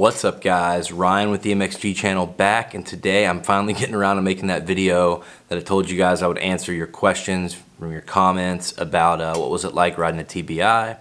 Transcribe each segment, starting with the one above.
What's up guys, Ryan with the MXG channel back, and today I'm finally getting around to making that video that I told you guys I would answer your questions from your comments about what was it like riding a TBI.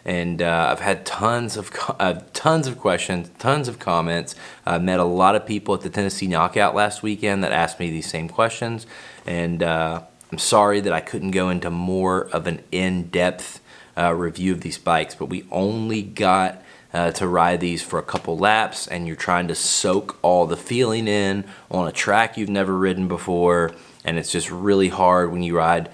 And I've had tons of questions, tons of comments. I met a lot of people at the Tennessee Knockout last weekend that asked me these same questions, and I'm sorry that I couldn't go into more of an in-depth review of these bikes, but we only got to ride these for a couple laps, and you're trying to soak all the feeling in on a track you've never ridden before, and it's just really hard when you ride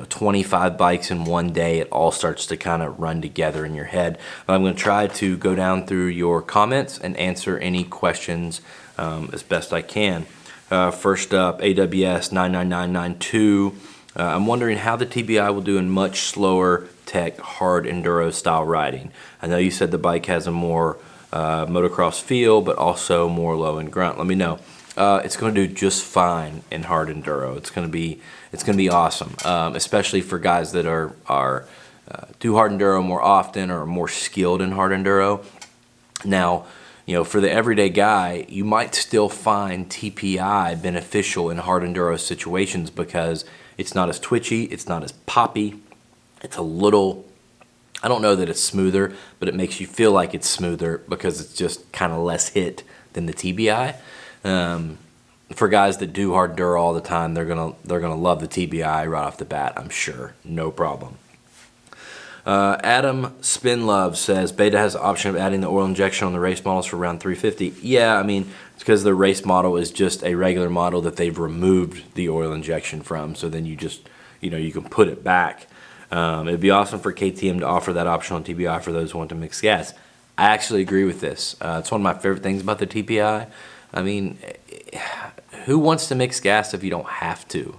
25 bikes in one day. It all starts to kind of run together in your head. But I'm going to try to go down through your comments and answer any questions as best I can. First up, AWS 99992. I'm wondering how the TBI will do in much slower tech hard enduro style riding. I know you said the bike has a more motocross feel, but also more low and grunt. Let me know. It's going to do just fine in hard enduro. It's going to be awesome, especially for guys that are do hard enduro more often or are more skilled in hard enduro. Now, for the everyday guy, you might still find TPI beneficial in hard enduro situations because it's not as twitchy, it's not as poppy, it's a little, I don't know that it's smoother, but it makes you feel like it's smoother because it's just kind of less hit than the TBI. For guys that do hard enduro all the time, they're gonna love the TBI right off the bat, I'm sure, no problem. Adam Spinlove says Beta has the option of adding the oil injection on the race models for around 350. Yeah, I mean, it's because the race model is just a regular model that they've removed the oil injection from, so then you just, you can put it back. It'd be awesome for KTM to offer that option on TBI for those who want to mix gas. I actually agree with this. It's one of my favorite things about the TBI. I mean, who wants to mix gas if you don't have to?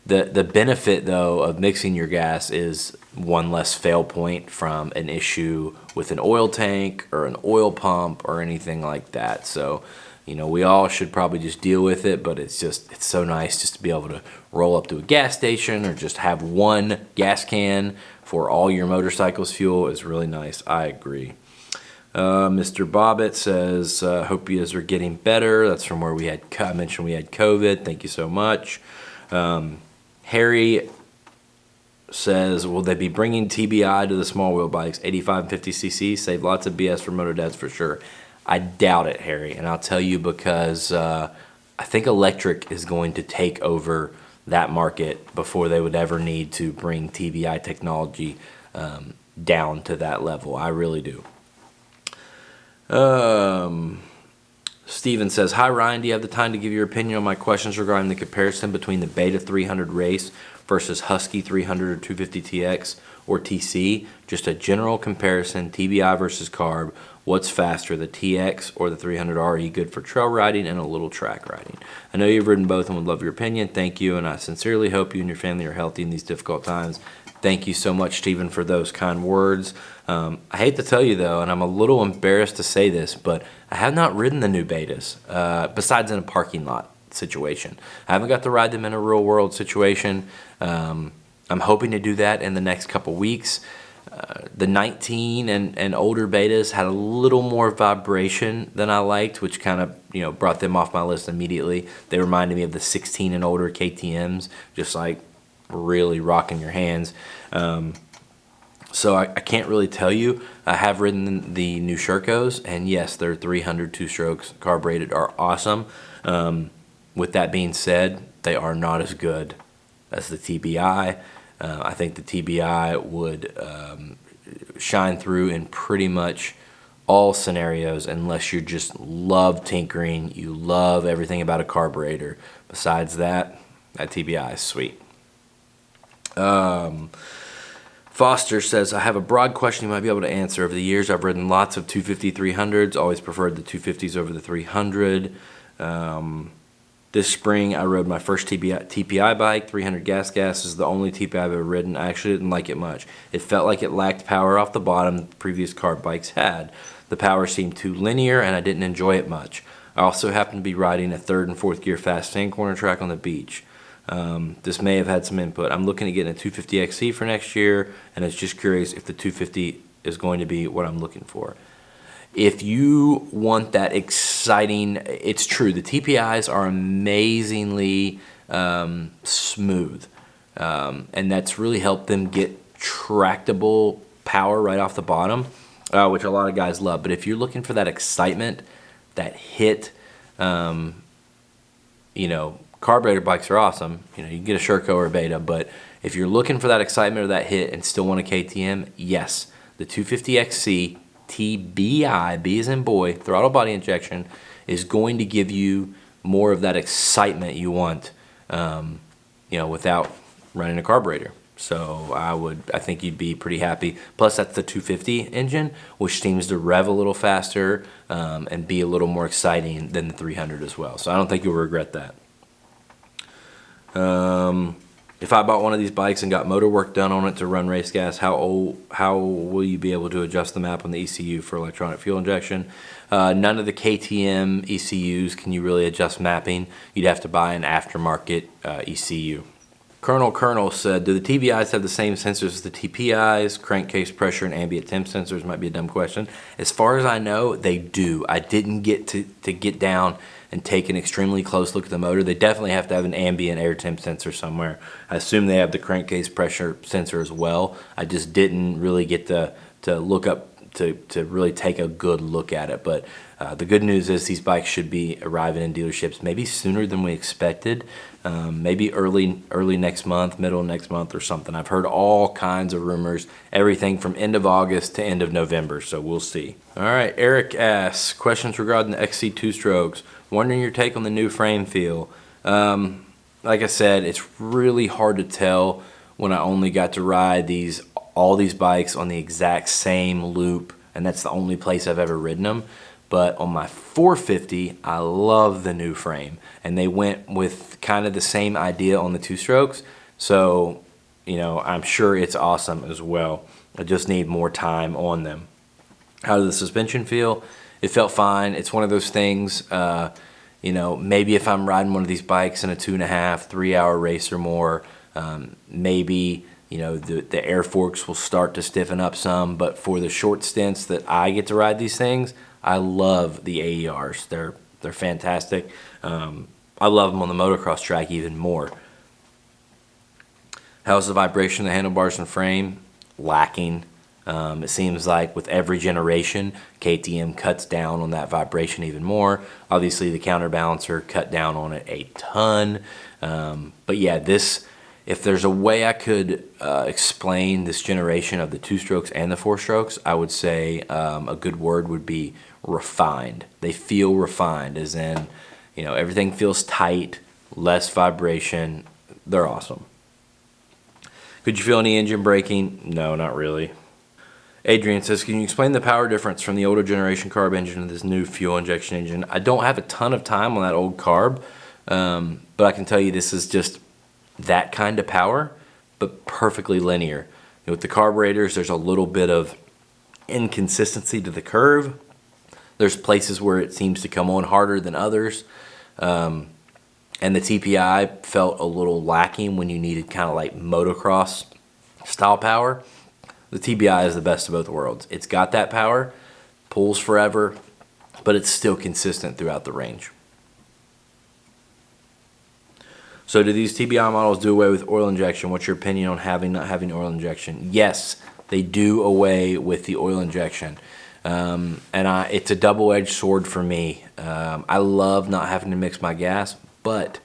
The benefit, though, of mixing your gas is one less fail point from an issue with an oil tank or an oil pump or anything like that. So, we all should probably just deal with it, but it's so nice just to be able to roll up to a gas station or just have one gas can for all your motorcycle's fuel is really nice. I agree. Mr. Bobbitt says, hope you guys are getting better. That's from where I mentioned we had COVID. Thank you so much. Harry says, will they be bringing TBI to the small wheel bikes, 85 and 50cc? Save lots of BS for moto dads for sure. I doubt it, Harry, and I'll tell you because I think electric is going to take over that market before they would ever need to bring TBI technology down to that level. I really do. Steven says, hi Ryan, do you have the time to give your opinion on my questions regarding the comparison between the Beta 300 race versus Husky 300 or 250TX or TC? Just a general comparison, TBI versus carb. What's faster, the TX or the 300RE? Good for trail riding and a little track riding. I know you've ridden both and would love your opinion. Thank you, and I sincerely hope you and your family are healthy in these difficult times. Thank you so much, Stephen, for those kind words. I hate to tell you, though, and I'm a little embarrassed to say this, but I have not ridden the new Betas, besides in a parking lot situation. I haven't got to ride them in a real-world situation. I'm hoping to do that in the next couple weeks. The 19 and older Betas had a little more vibration than I liked, which kind of brought them off my list immediately. They reminded me of the 16 and older KTMs, just like really rocking your hands. So I can't really tell you. I have ridden the new Shercos, and yes, their 300 two-strokes carbureted are awesome. With that being said, they are not as good as the TBI. I think the TBI would shine through in pretty much all scenarios unless you just love tinkering, you love everything about a carburetor. Besides that, that TBI is sweet. Foster says, I have a broad question you might be able to answer. Over the years, I've ridden lots of 250 300s, always preferred the 250s over the 300. This spring, I rode my first TPI bike. 300 gas is the only TPI I've ever ridden. I actually didn't like it much. It felt like it lacked power off the bottom previous carb bikes had. The power seemed too linear, and I didn't enjoy it much. I also happened to be riding a 3rd and 4th gear fast sand corner track on the beach. This may have had some input. I'm looking to get a 250 XC for next year, and I was just curious if the 250 is going to be what I'm looking for. If you want that exciting, it's true, the TPIs are amazingly smooth, and that's really helped them get tractable power right off the bottom, which a lot of guys love. But if you're looking for that excitement, that hit, you know, carburetor bikes are awesome. You know, you can get a Sherco or a Beta, but if you're looking for that excitement or that hit and still want a KTM, yes, the 250XC TBI, B as in boy, throttle body injection, is going to give you more of that excitement you want, you know, without running a carburetor. So I think you'd be pretty happy. Plus that's the 250 engine, which seems to rev a little faster and be a little more exciting than the 300 as well. So I don't think you'll regret that. If I bought one of these bikes and got motor work done on it to run race gas, how will you be able to adjust the map on the ECU for electronic fuel injection? None of the KTM ECUs can you really adjust mapping. You'd have to buy an aftermarket ECU. Colonel said, do the TBIs have the same sensors as the TPIs? Crankcase pressure and ambient temp sensors might be a dumb question. As far as I know, they do. I didn't get to get down and take an extremely close look at the motor. They definitely have to have an ambient air temp sensor somewhere. I assume they have the crankcase pressure sensor as well. I just didn't really get to look up to really take a good look at it. But the good news is these bikes should be arriving in dealerships maybe sooner than we expected. Maybe early next month, middle of next month or something. I've heard all kinds of rumors, everything from end of August to end of November, so we'll see. All right, Eric asks, questions regarding the XC2 Strokes. Wondering your take on the new frame feel. Like I said, it's really hard to tell when I only got to ride all these bikes on the exact same loop, and that's the only place I've ever ridden them. But on my 450, I love the new frame, and they went with kind of the same idea on the two strokes. So, you know, I'm sure it's awesome as well. I just need more time on them. How did the suspension feel? It felt fine. It's one of those things, you know, maybe if I'm riding one of these bikes in a 2.5, 3 hour race or more, maybe, you know, the air forks will start to stiffen up some. But for the short stints that I get to ride these things, I love the AERs. They're fantastic. I love them on the motocross track even more. How's the vibration of the handlebars and frame? Lacking. It seems like with every generation, KTM cuts down on that vibration even more. Obviously, the counterbalancer cut down on it a ton. But yeah, if there's a way I could explain this generation of the two strokes and the four strokes, I would say a good word would be refined. They feel refined, as in, you know, everything feels tight, less vibration. They're awesome. Could you feel any engine braking? No, not really. Adrian says, can you explain the power difference from the older generation carb engine to this new fuel injection engine? I don't have a ton of time on that old carb, but I can tell you this is just that kind of power, but perfectly linear. And with the carburetors, there's a little bit of inconsistency to the curve. There's places where it seems to come on harder than others. And the TPI felt a little lacking when you needed kind of like motocross style power. The TBI is the best of both worlds. It's got that power, pulls forever, but it's still consistent throughout the range. So do these TBI models do away with oil injection? What's your opinion on not having oil injection? Yes, they do away with the oil injection. And it's a double-edged sword for me. I love not having to mix my gas, but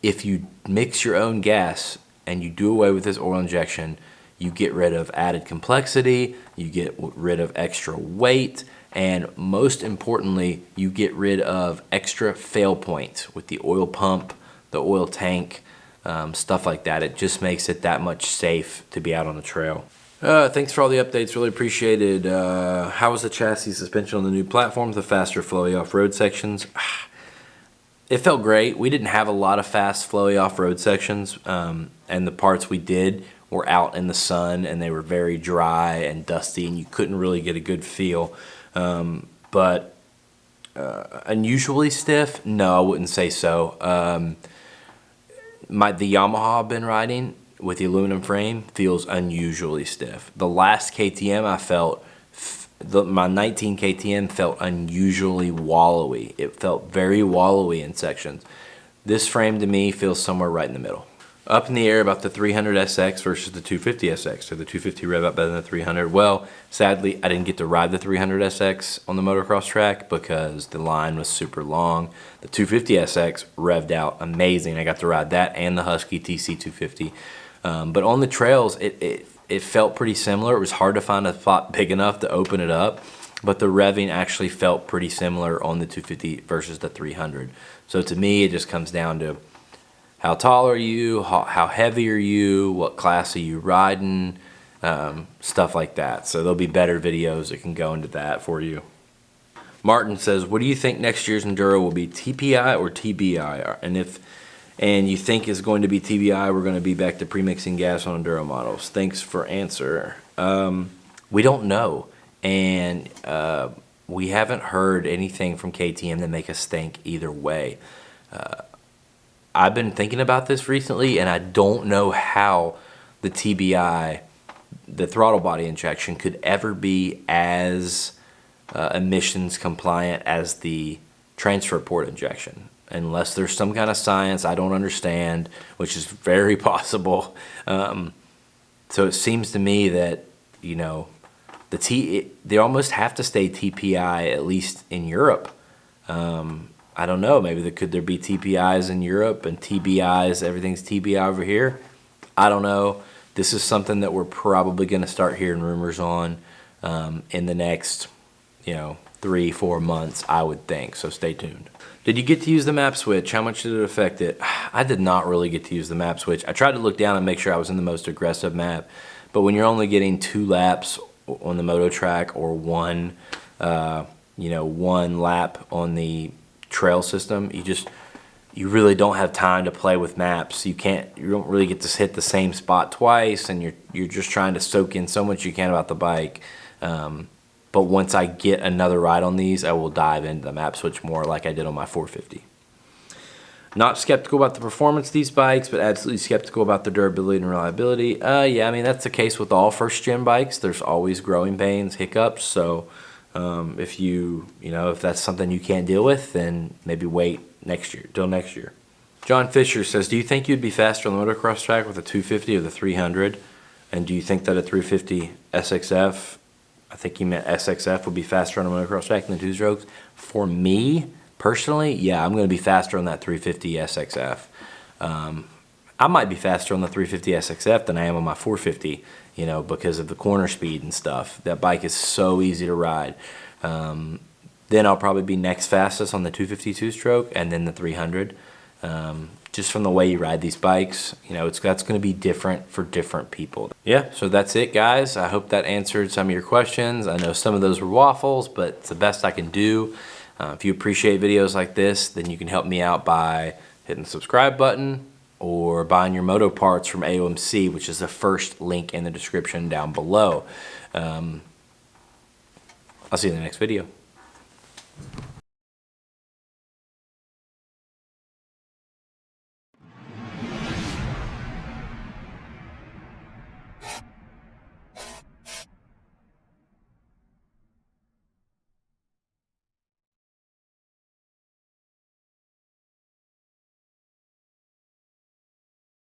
if you mix your own gas and you do away with this oil injection, you get rid of added complexity, you get rid of extra weight, and most importantly, you get rid of extra fail points with the oil pump, the oil tank, stuff like that. It just makes it that much safe to be out on the trail. Thanks for all the updates, really appreciated. How was the chassis suspension on the new platforms, the faster flowy off-road sections? It felt great. We didn't have a lot of fast flowy off-road sections, and the parts we did were out in the sun and they were very dry and dusty and you couldn't really get a good feel. But unusually stiff? No, I wouldn't say so. The Yamaha I've been riding with the aluminum frame feels unusually stiff. The last KTM I felt My 19 KTM felt unusually wallowy. It felt very wallowy in sections. This frame to me feels somewhere right in the middle. Up in the air about the 300 SX versus the 250 SX. So the 250 rev up better than the 300. Well, sadly, I didn't get to ride the 300 SX on the motocross track because the line was super long. The 250 SX revved out amazing. I got to ride that and the Husky TC 250. But on the trails, it felt pretty similar. It was hard to find a spot big enough to open it up, but the revving actually felt pretty similar on the 250 versus the 300. So to me, it just comes down to how tall are you, how heavy are you, what class are you riding, stuff like that. So there'll be better videos that can go into that for you. Martin says, what do you think next year's Enduro will be, TPI or TBI? And you think it's going to be TBI, we're going to be back to premixing gas on Enduro models. Thanks for answer. We don't know. And we haven't heard anything from KTM to make us think either way. I've been thinking about this recently, and I don't know how the TBI, the throttle body injection, could ever be as emissions compliant as the transfer port injection. Unless there's some kind of science I don't understand, which is very possible. So it seems to me that, you know, they almost have to stay TPI, at least in Europe. I don't know, maybe could there be TPIs in Europe and TBIs, everything's TBI over here? I don't know. This is something that we're probably going to start hearing rumors on in the next, 3-4 months, I would think. So stay tuned. Did you get to use the map switch? How much did it affect it? I did not really get to use the map switch. I tried to look down and make sure I was in the most aggressive map, but when you're only getting 2 laps on the moto track or one lap on the trail system, you really don't have time to play with maps. You don't really get to hit the same spot twice, and you're just trying to soak in so much you can about the bike. But once I get another ride on these, I will dive into the map switch more like I did on my 450. Not skeptical about the performance of these bikes, but absolutely skeptical about the durability and reliability. Yeah, I mean, that's the case with all first-gen bikes. There's always growing pains, hiccups. So if that's something you can't deal with, then maybe wait till next year. John Fisher says, do you think you'd be faster on the motocross track with a 250 or the 300? And do you think that a 350 SXF, I think he meant SXF, would be faster on a motocross track than the 2-strokes? For me, personally, yeah, I'm going to be faster on that 350 SXF. I might be faster on the 350 SXF than I am on my 450, because of the corner speed and stuff. That bike is so easy to ride. Then I'll probably be next fastest on the 252 stroke and then the 300. Just from the way you ride these bikes, that's going to be different for different people. Yeah, so that's it, guys. I hope that answered some of your questions. I know some of those were waffles, but it's the best I can do. If you appreciate videos like this, then you can help me out by hitting the subscribe button or buying your moto parts from AOMC, which is the first link in the description down below. I'll see you in the next video.